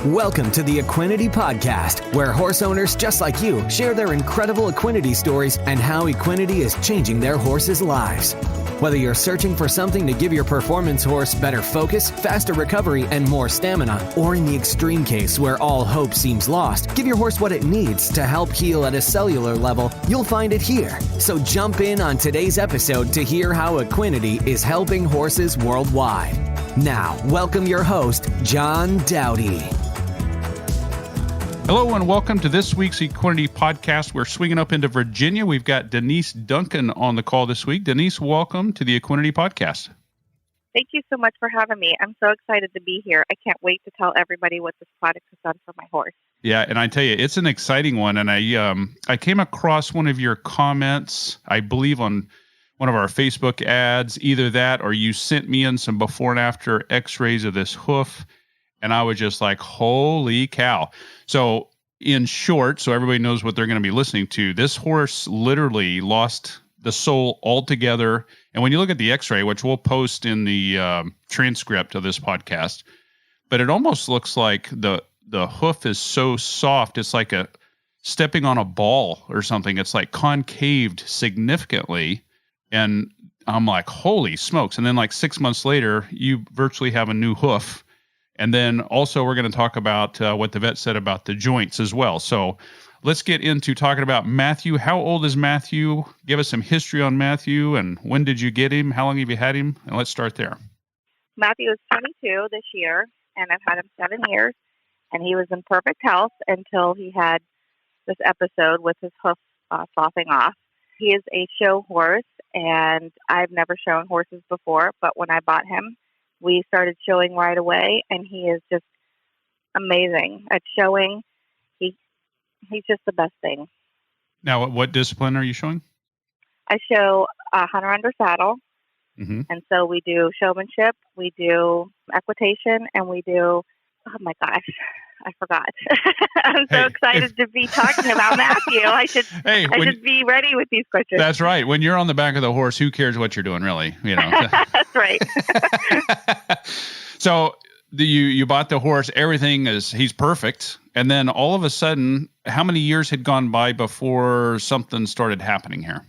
Welcome to the Equinety Podcast, where horse owners just like you share their incredible Equinety stories and how Equinety is changing their horses' lives. Whether you're searching for something to give your performance horse better focus, faster recovery, and more stamina, or in the extreme case where all hope seems lost, give your horse what it needs to help heal at a cellular level, you'll find it here. So jump in on today's episode to hear how Equinety is helping horses worldwide. Now, welcome your host, John Dowdy. Hello and welcome to this week's Equinety Podcast. We're swinging up into Virginia. We've got Denise Duncan on the call this week. Denise, welcome to the Equinety Podcast. Thank you so much for having me. I'm so excited to be here. I can't wait to tell everybody what this product has done for my horse. Yeah, and I tell you, it's an exciting one. And I came across one of your comments, I believe on one of our Facebook ads, either that or you sent me in some before and after x-rays of this hoof. And I was just like, holy cow. So in short, so everybody knows what they're going to be listening to, this horse literally lost the sole altogether. And when you look at the x-ray, which we'll post in the transcript of this podcast, but it almost looks like the hoof is so soft. It's like stepping on a ball or something. It's like concaved significantly. And I'm like, holy smokes. And then like 6 months later, you virtually have a new hoof. And then also we're going to talk about what the vet said about the joints as well. So let's get into talking about Matthew. How old is Matthew? Give us some history on Matthew and when did you get him? How long have you had him? And let's start there. Matthew is 22 this year, and I've had him 7 years. And he was in perfect health until he had this episode with his hoof sloughing off. He is a show horse, and I've never shown horses before, but when I bought him, we started showing right away, and he is just amazing at showing. He's just the best thing. Now, what discipline are you showing? I show hunter under saddle, and so we do showmanship, we do equitation, and we do, oh my gosh, I forgot. I'm so excited to be talking about Matthew. I should be ready with these questions. That's right. When you're on the back of the horse, who cares what you're doing, really? You know. That's right. So you bought the horse. He's perfect. And then all of a sudden, how many years had gone by before something started happening here?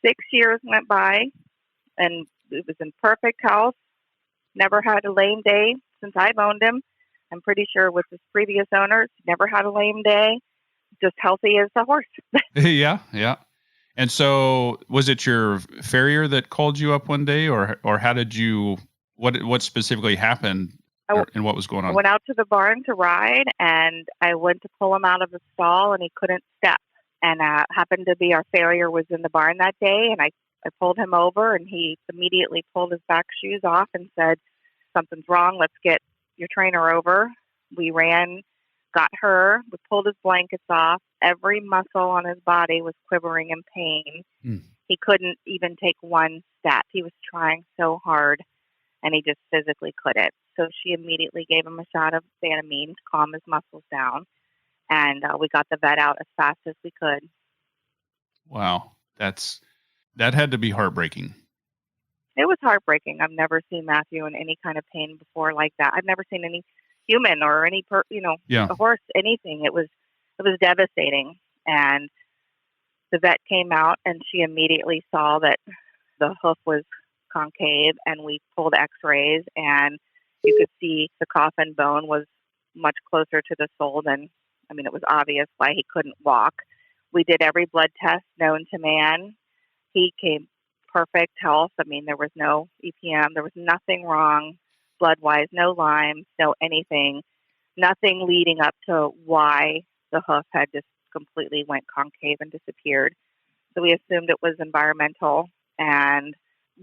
6 years went by, and it was in perfect health. Never had a lame day since I've owned him. I'm pretty sure with his previous owners, never had a lame day, just healthy as a horse. Yeah. And so was it your farrier that called you up one day or how did you, what specifically happened and what was going on? I went out to the barn to ride and I went to pull him out of the stall and he couldn't step. And happened to be our farrier was in the barn that day and I pulled him over and he immediately pulled his back shoes off and said, something's wrong, let's get your trainer over. We ran, got her, we pulled his blankets off. Every muscle on his body was quivering in pain. He couldn't even take one step. He was trying so hard and he just physically couldn't. So she immediately gave him a shot of Banamine to calm his muscles down. And we got the vet out as fast as we could. Wow. That had to be heartbreaking. It was heartbreaking. I've never seen Matthew in any kind of pain before like that. I've never seen any human or any, a horse, anything. It was devastating. And the vet came out and she immediately saw that the hoof was concave and we pulled x-rays and you could see the coffin bone was much closer to the sole than, it was obvious why he couldn't walk. We did every blood test known to man. He came perfect health. There was no EPM. There was nothing wrong blood-wise, no Lyme, no anything, nothing leading up to why the hoof had just completely went concave and disappeared. So we assumed it was environmental, and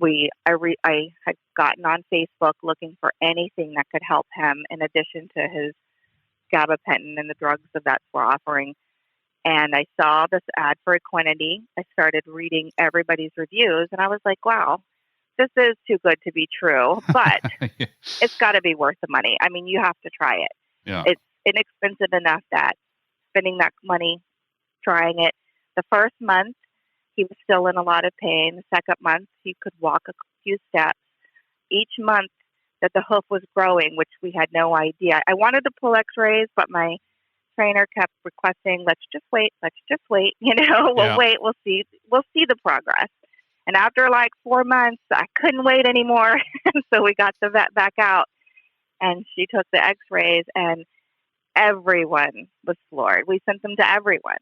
I had gotten on Facebook looking for anything that could help him in addition to his gabapentin and the drugs the vets were offering. And I saw this ad for Equinety. I started reading everybody's reviews, and I was like, wow, this is too good to be true, but it's got to be worth the money. You have to try it. Yeah. It's inexpensive enough that spending that money, trying it. The first month, he was still in a lot of pain. The second month, he could walk a few steps. Each month, that the hoof was growing, which we had no idea. I wanted to pull x-rays, but my trainer kept requesting, let's just wait. We'll wait, we'll see the progress. And after like 4 months, I couldn't wait anymore. So we got the vet back out, and she took the x-rays, and everyone was floored. We sent them to everyone.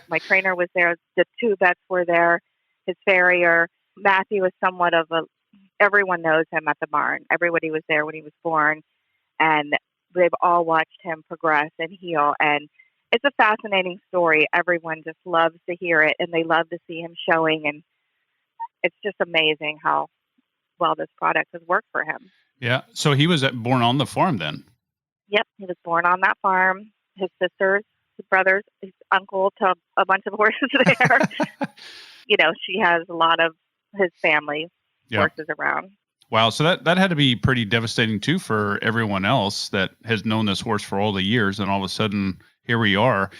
My trainer was there. The 2 vets were there. His farrier. Matthew was somewhat of everyone knows him at the barn. Everybody was there when he was born, and they've all watched him progress and heal. And it's a fascinating story. Everyone just loves to hear it, and they love to see him showing. And it's just amazing how well this product has worked for him. Yeah. So he was born on the farm then? Yep. He was born on that farm. His sisters, his brothers, his uncle to a bunch of horses there. She has a lot of his family horses around. Wow. So that had to be pretty devastating too for everyone else that has known this horse for all the years. And all of a sudden, here we are.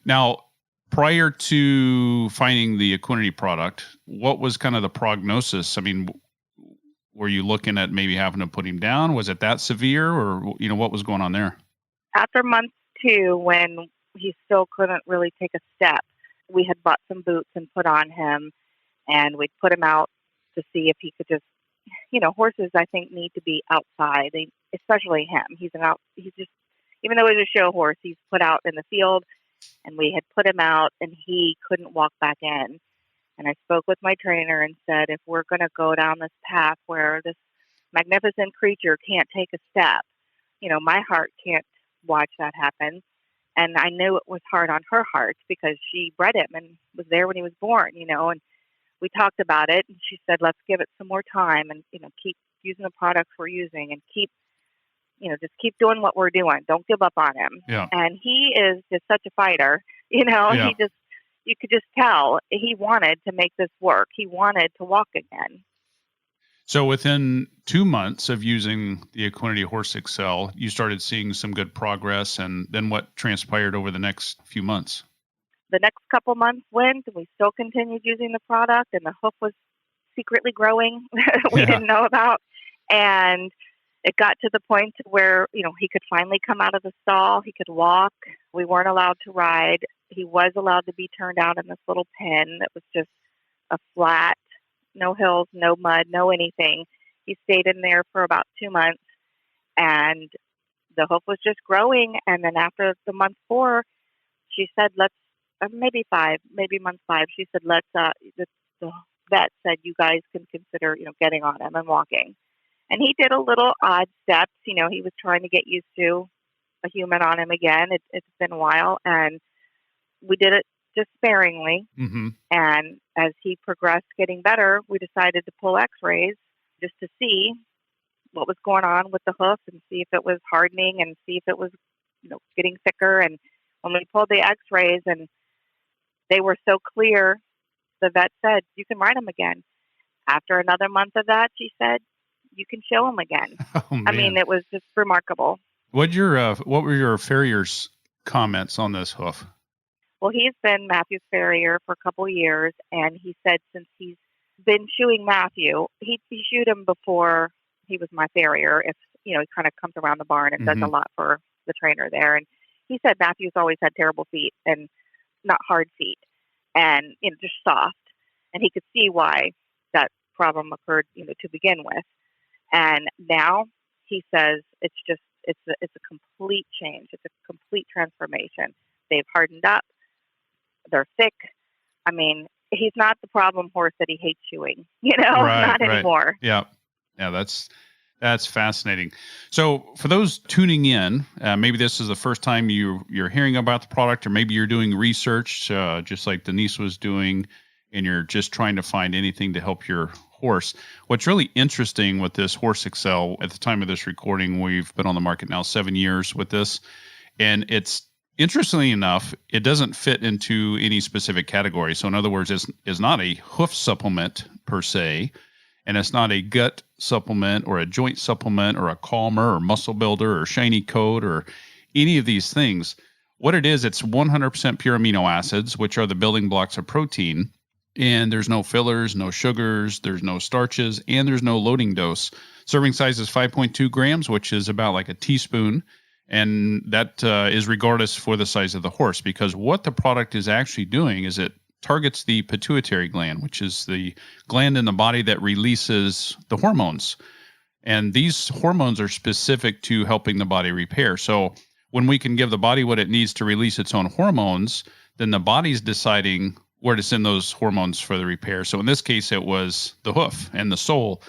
Now, prior to finding the Equinety product, what was kind of the prognosis? I mean, were you looking at maybe having to put him down? Was it that severe, or, what was going on there? After month 2, when he still couldn't really take a step, we had bought some boots and put on him, and we'd put him out to see if he could just, horses I think need to be outside, especially him. He's just, even though he's a show horse, he's put out in the field, and we had put him out, and he couldn't walk back in. And I spoke with my trainer and said, if we're going to go down this path where this magnificent creature can't take a step, my heart can't watch that happen. And I knew it was hard on her heart because she bred him and was there when he was born, and we talked about it, and she said, let's give it some more time and, keep using the products we're using and keep doing what we're doing. Don't give up on him. Yeah. And he is just such a fighter, you could just tell he wanted to make this work. He wanted to walk again. So within 2 months of using the Equinety Horse XL, you started seeing some good progress. And then what transpired over the next few months? The next couple months went, and we still continued using the product, and the hoof was secretly growing we didn't know about. And it got to the point where, he could finally come out of the stall. He could walk. We weren't allowed to ride. He was allowed to be turned out in this little pen that was just a flat, no hills, no mud, no anything. He stayed in there for about 2 months, and the hoof was just growing. And then after the month 4, she said, maybe month 5, she said, the vet said, you guys can consider, getting on him and walking. And he did a little odd steps. He was trying to get used to a human on him again. It's been a while, and we did it just sparingly. Mm-hmm. And as he progressed getting better, we decided to pull x-rays just to see what was going on with the hoof and see if it was hardening and see if it was, getting thicker. And when we pulled the x-rays and they were so clear, the vet said, you can ride him again. After another month of that, she said, you can show him again. Oh, I mean, it was just remarkable. What were your farrier's comments on this hoof? Well, he's been Matthew's farrier for a couple of years, and he said since he's been shoeing Matthew, he shoed him before he was my farrier. If he kind of comes around the barn and does a lot for the trainer there, and he said Matthew's always had terrible feet and not hard feet, and just soft, and he could see why that problem occurred, to begin with. And now he says it's a complete change. It's a complete transformation. They've hardened up. They're thick. I mean, he's not the problem horse that he hates shoeing, not anymore. Yeah. Yeah. That's fascinating. So for those tuning in, maybe this is the first time you're hearing about the product, or maybe you're doing research, just like Denise was doing, and you're just trying to find anything to help your horse. What's really interesting with this Horse XL, at the time of this recording, we've been on the market now 7 years with this, and it's, interestingly enough, it doesn't fit into any specific category. So in other words, it's not a hoof supplement per se, and it's not a gut supplement or a joint supplement or a calmer or muscle builder or shiny coat or any of these things. What it is, it's 100% pure amino acids, which are the building blocks of protein. And there's no fillers, no sugars, there's no starches, and there's no loading dose. Serving size is 5.2 grams, which is about like a teaspoon. And that is regardless for the size of the horse, because what the product is actually doing is it targets the pituitary gland, which is the gland in the body that releases the hormones. And these hormones are specific to helping the body repair. So when we can give the body what it needs to release its own hormones, then the body's deciding where to send those hormones for the repair. So in this case, it was the hoof and the sole.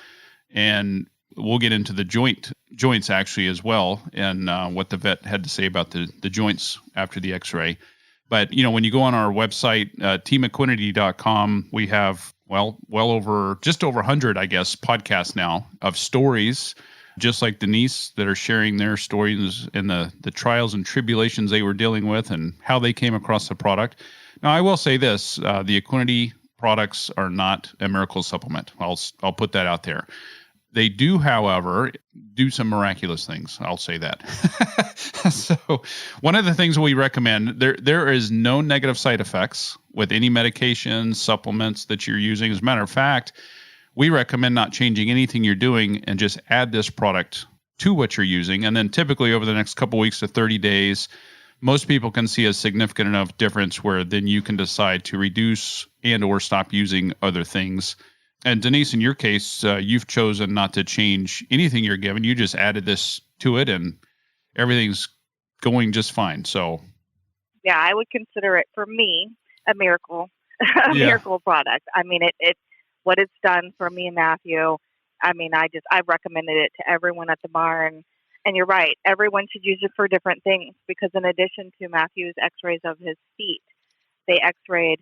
And we'll get into the joints actually as well, and what the vet had to say about the joints after the x-ray. But, when you go on our website, teamequinety.com, we have, just over 100, I guess, podcasts now of stories, just like Denise, that are sharing their stories and the trials and tribulations they were dealing with and how they came across the product. Now, I will say this, the Equinety products are not a miracle supplement. I'll put that out there. They do, however, do some miraculous things. I'll say that. So one of the things we recommend, there is no negative side effects with any medications, supplements that you're using. As a matter of fact, we recommend not changing anything you're doing and just add this product to what you're using. And then typically over the next couple weeks to 30 days, most people can see a significant enough difference where then you can decide to reduce and or stop using other things. And Denise, in your case, you've chosen not to change anything you're given. You just added this to it, and everything's going just fine. So, yeah, I would consider it, for me, a miracle, miracle product. I mean, it what it's done for me and Matthew. I mean, I've recommended it to everyone at the barn. And you're right, everyone should use it for different things, because in addition to Matthew's x-rays of his feet, they x-rayed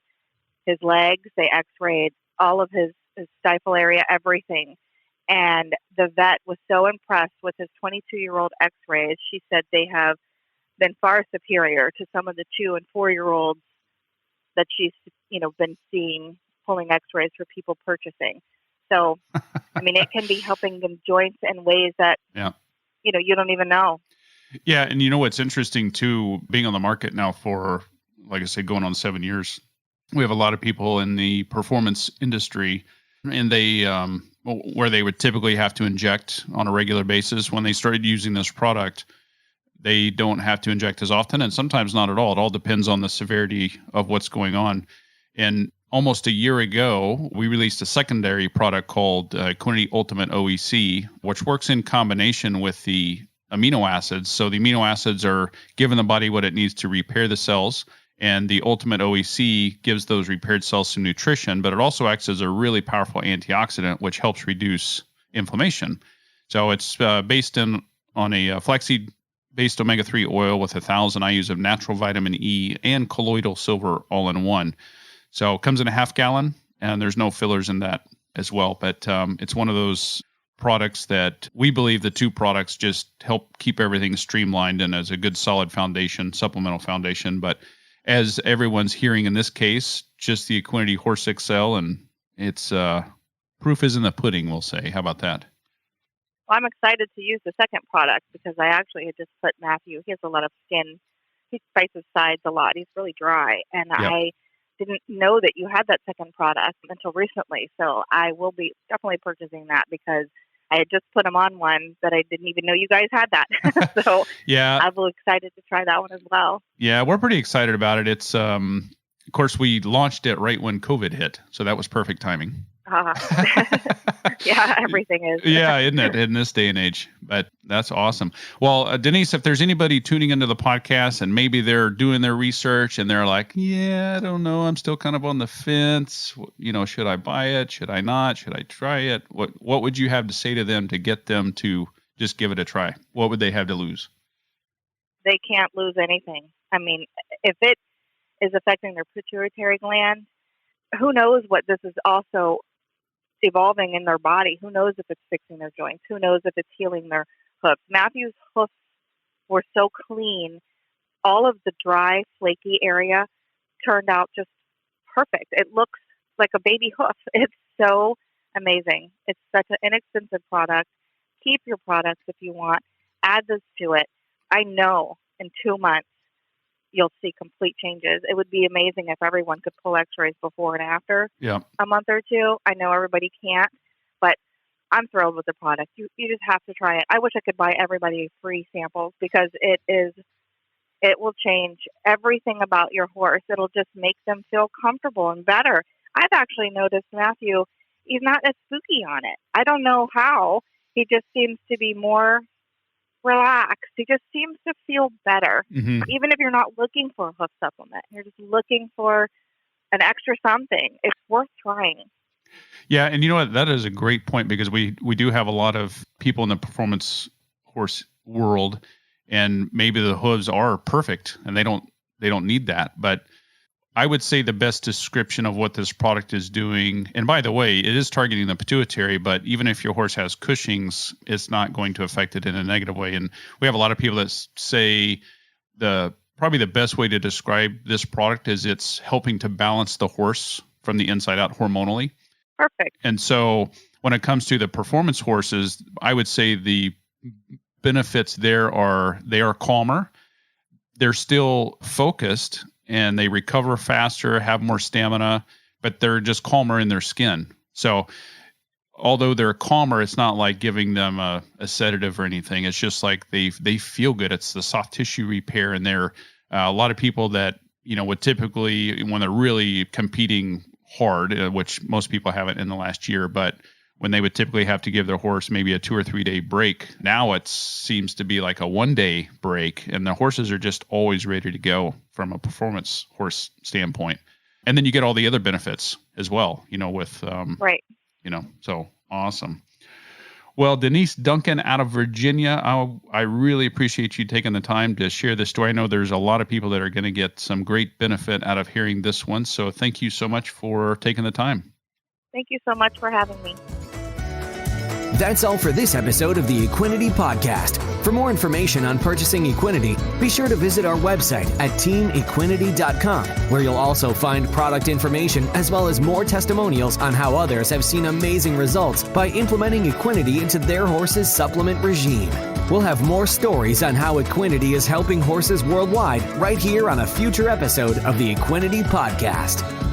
his legs, they x-rayed all of his stifle area, everything. And the vet was so impressed with his 22-year-old x-rays. She said they have been far superior to some of the 2- and 4-year-olds that she's, been seeing pulling x-rays for people purchasing. So, I mean, it can be helping them joints in ways that, you don't even know. Yeah. And what's interesting too, being on the market now for, like I say, going on 7 years, we have a lot of people in the performance industry, and they where they would typically have to inject on a regular basis. When they started using this product, they don't have to inject as often, and sometimes not at all. It all depends on the severity of what's going on. And almost a year ago, we released a secondary product called Equinety Ultimate OEC, which works in combination with the amino acids. So the amino acids are giving the body what it needs to repair the cells, and the Ultimate OEC gives those repaired cells some nutrition, but it also acts as a really powerful antioxidant, which helps reduce inflammation. So it's based on a flaxseed-based omega-3 oil with 1,000 IUs of natural vitamin E and colloidal silver all in one. So it comes in a half gallon, and there's no fillers in that as well. But it's one of those products that we believe the two products just help keep everything streamlined and as a good solid foundation, supplemental foundation. But as everyone's hearing in this case, just the Equinety Horse XL, and it's proof is in the pudding, we'll say. How about that? Well, I'm excited to use the second product because I actually had just put Matthew. He has a lot of skin. He fights his sides a lot. He's really dry. And yep. I didn't know that you had that second product until recently. So I will be definitely purchasing that because I had just put him on one that I didn't even know you guys had that. So yeah, I'm excited to try that one as well. Yeah, we're pretty excited about it. It's, of course, we launched it right when COVID hit. So that was perfect timing. Yeah, everything is. Yeah, isn't it, in this day and age? But that's awesome. Well, Denise, if there's anybody tuning into the podcast and maybe they're doing their research and they're like, yeah, I don't know, I'm still kind of on the fence. Should I buy it? Should I not? Should I try it? What would you have to say to them to get them to just give it a try? What would they have to lose? They can't lose anything. I mean, if it is affecting their pituitary gland, who knows what this is also evolving in their body. Who knows if it's fixing their joints? Who knows if it's healing their hoofs? Matthew's hoofs were so clean. All of the dry, flaky area turned out just perfect. It looks like a baby hoof. It's so amazing. It's such an inexpensive product. Keep your products if you want. Add this to it. I know in 2 months, you'll see complete changes. It would be amazing if everyone could pull x-rays before and after a month or two. I know everybody can't, but I'm thrilled with the product. You just have to try it. I wish I could buy everybody free samples because it will change everything about your horse. It'll just make them feel comfortable and better. I've actually noticed Matthew, he's not as spooky on it. I don't know how. He just seems to be more relaxed. He just seems to feel better. Mm-hmm. Even if you're not looking for a hoof supplement, you're just looking for an extra something. It's worth trying. Yeah, and you know what? That is a great point because we do have a lot of people in the performance horse world, and maybe the hooves are perfect and they don't need that. But I would say the best description of what this product is doing, and by the way, it is targeting the pituitary, but even if your horse has Cushing's, it's not going to affect it in a negative way. And we have a lot of people that say probably the best way to describe this product is it's helping to balance the horse from the inside out hormonally. Perfect. And so when it comes to the performance horses, I would say the benefits there are they are calmer, they're still focused, and they recover faster, have more stamina, but they're just calmer in their skin. So although they're calmer, it's not like giving them a sedative or anything. It's just like they feel good. It's the soft tissue repair, and they're a lot of people that would typically, when they're really competing hard, which most people haven't in the last year, but when they would typically have to give their horse maybe a 2 or 3 day break, now it seems to be like a 1 day break, and the horses are just always ready to go from a performance horse standpoint. And then you get all the other benefits as well, with right. So awesome. Well, Denise Duncan out of Virginia, I really appreciate you taking the time to share this story. I know there's a lot of people that are going to get some great benefit out of hearing this one. So thank you so much for taking the time. Thank you so much for having me. That's all for this episode of the Equinety Podcast. For more information on purchasing Equinety, be sure to visit our website at teamequinety.com, where you'll also find product information as well as more testimonials on how others have seen amazing results by implementing Equinety into their horse's supplement regime. We'll have more stories on how Equinety is helping horses worldwide right here on a future episode of the Equinety Podcast.